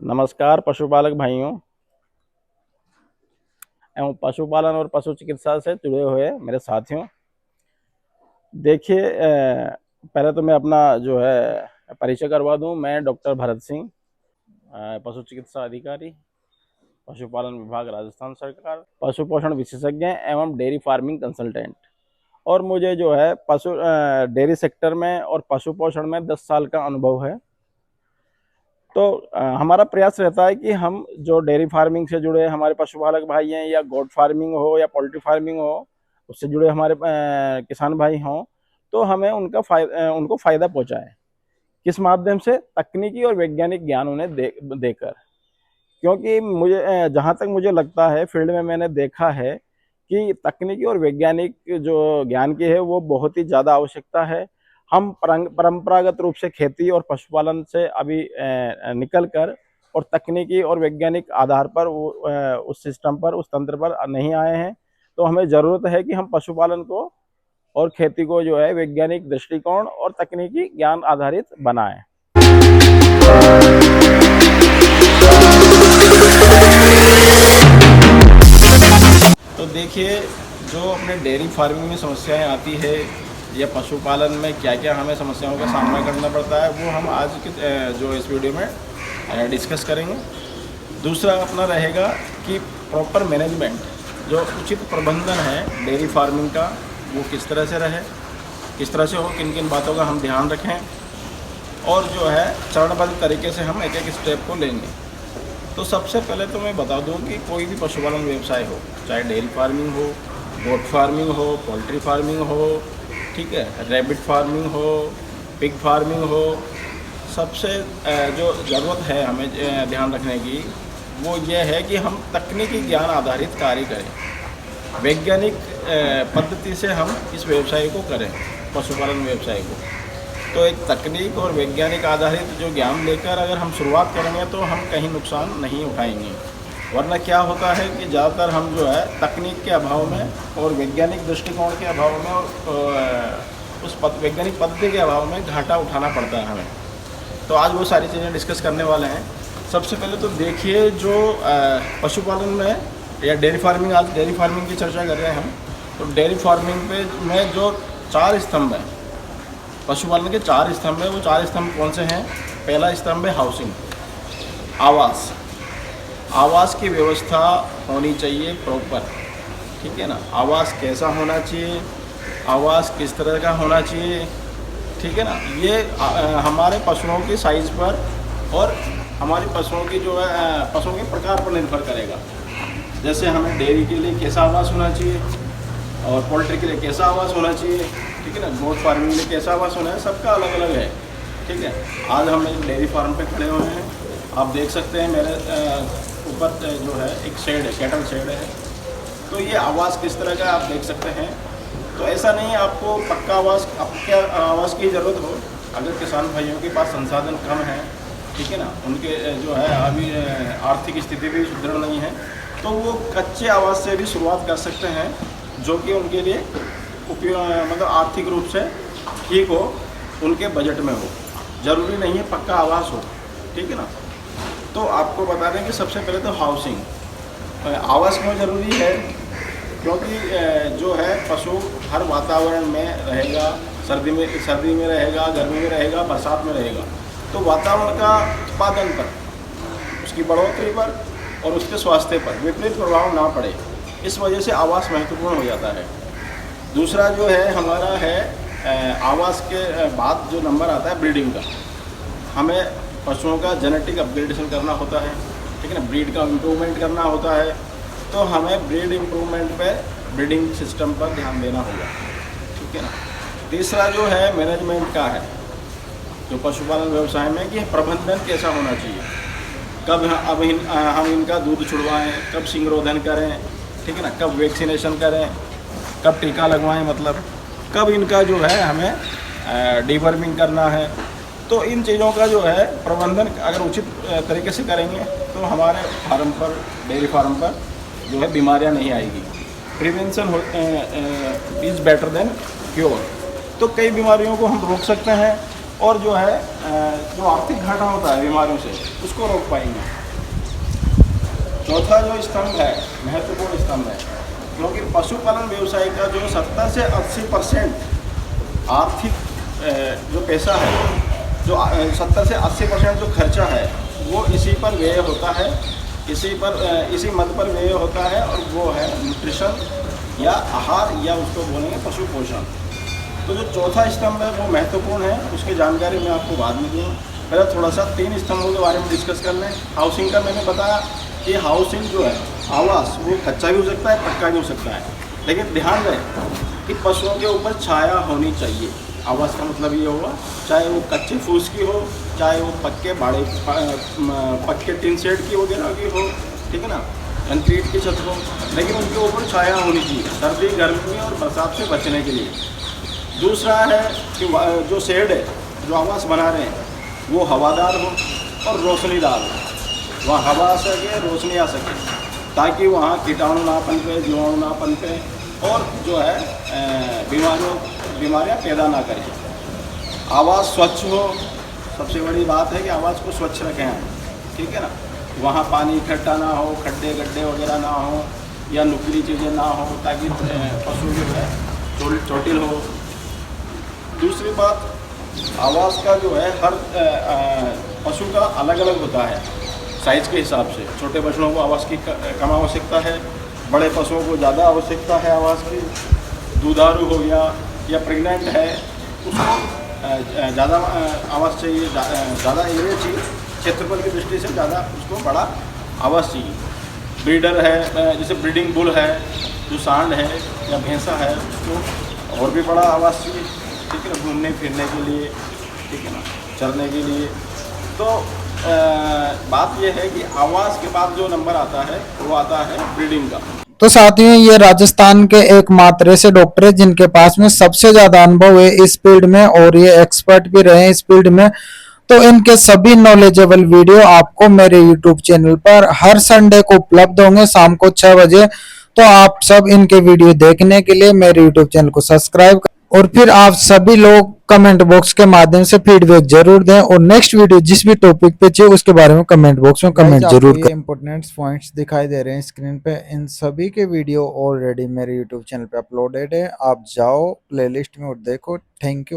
नमस्कार पशुपालक भाइयों एवं पशुपालन और पशु चिकित्सा से जुड़े हुए मेरे साथियों। देखिए, पहले तो मैं अपना जो है परिचय करवा दूं। मैं डॉक्टर भरत सिंह, पशु चिकित्सा अधिकारी, पशुपालन विभाग, राजस्थान सरकार, पशु पोषण विशेषज्ञ एवं डेयरी फार्मिंग कंसल्टेंट। और मुझे जो है पशु डेयरी सेक्टर में और पशु पोषण में 10 साल का अनुभव है। तो हमारा प्रयास रहता है कि हम जो डेयरी फार्मिंग से जुड़े हमारे पशुपालक भाई हैं, या गोट फार्मिंग हो या पोल्ट्री फार्मिंग हो, उससे जुड़े हमारे किसान भाई हों, तो हमें उनको फ़ायदा पहुंचाएं। किस माध्यम से? तकनीकी और वैज्ञानिक ज्ञान उन्हें देकर। क्योंकि मुझे जहाँ तक मुझे लगता है, फील्ड में मैंने देखा है कि तकनीकी और वैज्ञानिक जो ज्ञान की है वो बहुत ही ज़्यादा आवश्यकता है। हम परंपरागत रूप से खेती और पशुपालन से अभी निकल कर और तकनीकी और वैज्ञानिक आधार पर उस सिस्टम पर, उस तंत्र पर नहीं आए हैं। तो हमें ज़रूरत है कि हम पशुपालन को और खेती को जो है वैज्ञानिक दृष्टिकोण और तकनीकी ज्ञान आधारित बनाएं। तो देखिए, जो अपने डेयरी फार्मिंग में समस्याएं आती है या पशुपालन में क्या क्या हमें समस्याओं का सामना करना पड़ता है, वो हम आज के जो इस वीडियो में डिस्कस करेंगे। दूसरा अपना रहेगा कि प्रॉपर मैनेजमेंट, जो उचित प्रबंधन है डेयरी फार्मिंग का, वो किस तरह से रहे, किस तरह से हो, किन किन बातों का हम ध्यान रखें, और जो है चरणबद्ध तरीके से हम एक एक स्टेप को लेंगे। तो सबसे पहले तो मैं बता दूं कि कोई भी पशुपालन व्यवसाय हो, चाहे डेयरी फार्मिंग हो, गोट फार्मिंग हो, पोल्ट्री फार्मिंग हो, ठीक है, रैबिट फार्मिंग हो, पिग फार्मिंग हो, सबसे जो ज़रूरत है हमें ध्यान रखने की, वो ये है कि हम तकनीकी ज्ञान आधारित कार्य करें। वैज्ञानिक पद्धति से हम इस व्यवसाय को करें, पशुपालन व्यवसाय को। तो एक तकनीक और वैज्ञानिक आधारित जो ज्ञान लेकर अगर हम शुरुआत करेंगे तो हम कहीं नुकसान नहीं उठाएंगे। वरना क्या होता है कि ज़्यादातर हम जो है तकनीक के अभाव में और वैज्ञानिक दृष्टिकोण के अभाव में और उस वैज्ञानिक पद्धति के अभाव में घाटा उठाना पड़ता है हमें। तो आज वो सारी चीज़ें डिस्कस करने वाले हैं। सबसे पहले तो देखिए, जो पशुपालन में या डेयरी फार्मिंग, आज डेयरी फार्मिंग की चर्चा कर रहे हैं हम, तो डेयरी फार्मिंग में जो 4 स्तंभ हैं, पशुपालन के 4 स्तंभ हैं, वो 4 स्तंभ कौन से हैं? पहला स्तंभ है हाउसिंग, आवास। आवास की व्यवस्था होनी चाहिए प्रॉपर, ठीक है ना। आवास कैसा होना चाहिए, आवास किस तरह का होना चाहिए, ठीक है ना। ये हमारे पशुओं की साइज़ पर और हमारी पशुओं की जो है पशुओं के प्रकार पर निर्भर करेगा। जैसे हमें डेयरी के लिए कैसा आवास होना चाहिए और पोल्ट्री के लिए कैसा आवास होना चाहिए, ठीक है ना। गोट फार्मिंग में कैसा आवास होना है, सबका अलग अलग है, ठीक है। आज हम एक डेयरी फार्म पे खड़े हुए हैं, आप देख सकते हैं मेरे ऊपर जो है एक शेड है, कैटल शेड है। तो ये आवास किस तरह का आप देख सकते हैं। तो ऐसा नहीं है आपको पक्का आवास की ज़रूरत हो। अगर किसान भाइयों के पास संसाधन कम है, ठीक है ना, उनके जो है अभी आर्थिक स्थिति भी सुदृढ़ नहीं है, तो वो कच्चे आवास से भी शुरुआत कर सकते हैं, जो कि उनके लिए मतलब आर्थिक रूप से ठीक हो, उनके बजट में हो। ज़रूरी नहीं है पक्का आवास हो, ठीक है ना। तो आपको बता दें कि सबसे पहले तो हाउसिंग, आवास क्यों ज़रूरी है? क्योंकि जो है पशु हर वातावरण में रहेगा, सर्दी में रहेगा, गर्मी में रहेगा, बरसात में रहेगा। तो वातावरण का उत्पादन पर, उसकी बढ़ोतरी पर और उसके स्वास्थ्य पर विपरीत प्रभाव ना पड़े, इस वजह से आवास महत्वपूर्ण हो जाता है। दूसरा जो है हमारा है आवास के बाद जो नंबर आता है ब्रीडिंग का। हमें पशुओं का जेनेटिक अपग्रेडेशन करना होता है, ठीक है ना, ब्रीड का इम्प्रूवमेंट करना होता है। तो हमें ब्रीड इम्प्रूवमेंट पे, ब्रीडिंग सिस्टम पर ध्यान देना होगा, ठीक है ना। तीसरा जो है मैनेजमेंट का है, जो पशुपालन व्यवसाय में कि प्रबंधन कैसा होना चाहिए। कब हम इनका दूध छुड़वाएँ, कब सिंगरोधन करें, ठीक है ना, कब वैक्सीनेशन करें, कब टीका लगवाएं, मतलब कब इनका जो है हमें डीवर्मिंग करना है। तो इन चीज़ों का जो है प्रबंधन अगर उचित तरीके से करेंगे तो हमारे फार्म पर, डेयरी फार्म पर जो है बीमारियां नहीं आएगी। Prevention is better than cure. तो कई बीमारियों को हम रोक सकते हैं और जो है जो आर्थिक घाटा होता है बीमारियों से उसको रोक पाएंगे। चौथा जो स्तंभ है महत्वपूर्ण स्तंभ है, क्योंकि पशुपालन व्यवसाय का जो 70 से 80% आर्थिक जो पैसा है, जो 70 से 80% जो खर्चा है वो इसी पर व्यय होता है, इसी मद पर व्यय होता है, और वो है न्यूट्रिशन या आहार या उसको बोलेंगे पशु पोषण। तो जो चौथा स्तंभ है वो महत्वपूर्ण है, उसकी जानकारी मैं आपको बाद में दूँगा। पहले थोड़ा सा 3 स्तंभों के बारे में डिस्कस कर लें। हाउसिंग का मैंने बताया कि हाउसिंग जो है आवास वो कच्चा भी हो सकता है, पक्का भी हो सकता है, लेकिन ध्यान रहे कि पशुओं के ऊपर छाया होनी चाहिए। आवास का मतलब ये होगा चाहे वो कच्चे फूस की हो, चाहे वो पक्के टिन शेड की वगैरह की हो, ठीक है ना, कंक्रीट की छत हो, लेकिन उनके ऊपर छाया होनी चाहिए सर्दी गर्मी और बरसात से बचने के लिए। दूसरा है कि जो शेड है, जो आवास बना रहे हैं वो हवादार हो और रोशनीदार हो, वहाँ हवा आ सके, रोशनी आ सके, ताकि वहाँ कीटाणु ना पनपे, जीवाणु ना पनपे, और जो है बीमारियाँ पैदा ना करें। आवास स्वच्छ हो, सबसे बड़ी बात है कि आवास को स्वच्छ रखें हम, ठीक है ना, वहाँ पानी इकट्ठा ना हो, खड्डे गड्ढे वगैरह ना हो, या नुकीली चीज़ें ना हो, ताकि पशु जो है चोटिल हो। दूसरी बात, आवास का जो है हर पशु का अलग अलग होता है साइज़ के हिसाब से। छोटे पशुओं को आवास की कम आवश्यकता है, बड़े पशुओं को ज़्यादा आवश्यकता है आवास की। दुधारू हो गया या प्रेग्नेंट है उसको ज़्यादा आवास चाहिए, ज़्यादा एरिया चाहिए, क्षेत्रफल की दृष्टि से ज़्यादा उसको बड़ा आवास चाहिए। ब्रीडर है, जैसे ब्रीडिंग बुल है, जो सांड है या भैंसा है, उसको और भी बड़ा आवास चाहिए, ठीक है ना, घूमने फिरने के लिए, ठीक है ना, चरने के लिए। तो बात यह है कि आवास के बाद जो नंबर आता है वो आता है ब्रीडिंग का। तो साथियों, ये राजस्थान के एकमात्र ऐसे डॉक्टर है जिनके पास में सबसे ज्यादा अनुभव है इस फील्ड में, और ये एक्सपर्ट भी रहे हैं इस फील्ड में। तो इनके सभी नॉलेजेबल वीडियो आपको मेरे यूट्यूब चैनल पर हर संडे को उपलब्ध होंगे शाम को 6 बजे। तो आप सब इनके वीडियो देखने के लिए मेरे यूट्यूब चैनल को सब्सक्राइब, और फिर आप सभी लोग कमेंट बॉक्स के माध्यम से फीडबैक जरूर दें, और नेक्स्ट वीडियो जिस भी टॉपिक पे चाहिए उसके बारे में कमेंट बॉक्स में कमेंट जरूर करें। इंपॉर्टेंट पॉइंट्स दिखाई दे रहे हैं स्क्रीन पे, इन सभी के वीडियो ऑलरेडी मेरे यूट्यूब चैनल पे अपलोडेड है, आप जाओ प्लेलिस्ट में और देखो। Thank you.